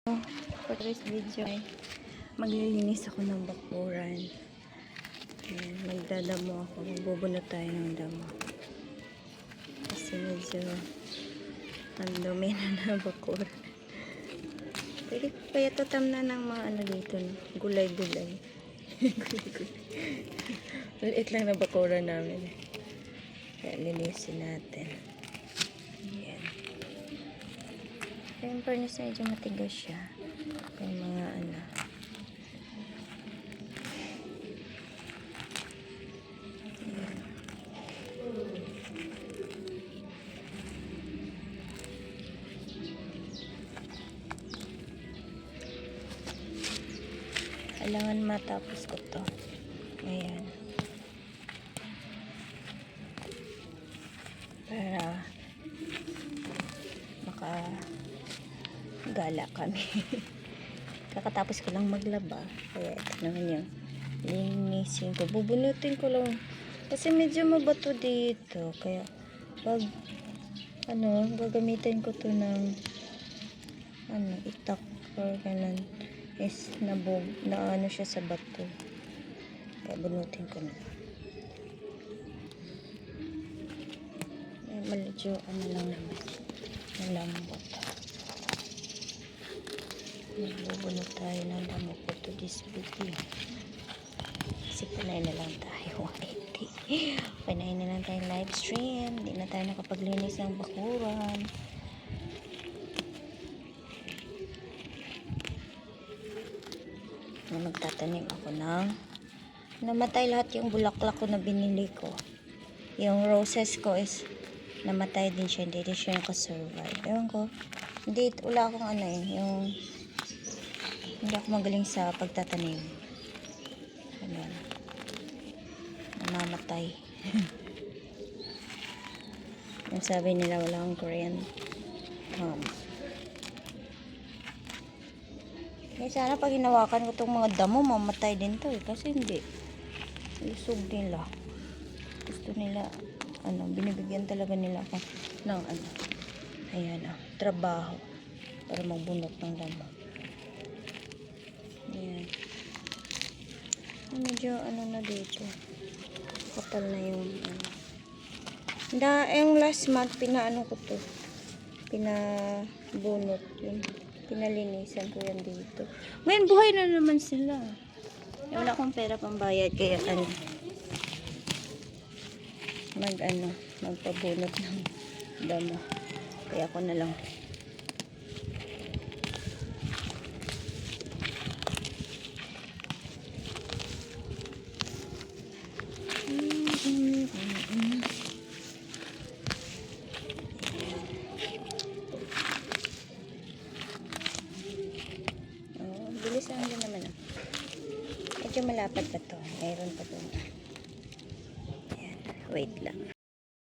For today's video ay maglilinis ako ng bakuran. Ayan, magdadamo ako. Magbubunot tayo ng damo. Kasi medyo ang dumi na ng bakuran. Pwede ko kaya tatamna ng mga ano dito, no? Gulay-gulay. Maliit lang na bakuran namin. Kaya linisin natin. Ayan. Kaya yung furnace na medyo matigas siya. Kaya mga ano. Ayan. Kailangan matapos ko to. Ayan. Para gala kami. Kakatapos ko lang maglaba. Kaya ito naman yung linisin ko. Bubunutin ko lang. Kasi medyo mabato dito. Kaya pag gagamitin ko to ng itak or ganun is na siya sa bato. Kaya bunutin ko na. Medyo lang naman. Malambot. Magbubunot tayo ng damo po to this video. Kasi panay na lang tayo. Panay na lang tayo live stream. Hindi na tayo nakapaglinis ng bakuran. Magtatanim ako ng namatay lahat yung bulaklak ko na binili ko. Yung roses ko is namatay din siya. Hindi din siya nakasurvive. Ewan ko. Hindi, wala akong hindi ako magaling sa pagtatanim. Ayan. Namamatay. Yung sabi nila wala akong Korean. Sana pag hinawakan ko itong mga damo, mamatay din to eh. Kasi hindi. Lusog nila. Gusto nila, binibigyan talaga nila ako ng ayan trabaho para magbunot ng damo. Ayan. Medyo na dito. Kapal na yung yung last month, ko to. Pinabunot yun. Pinalinisan ko yan dito. Ngayon, buhay na naman sila. Wala akong pera pambayad. Kaya magpabunot ng damo. Kaya ako na lang. Bilis lang din naman. Medyo malapad pa to. Mayroon pa doon. Ayan. Wait lang.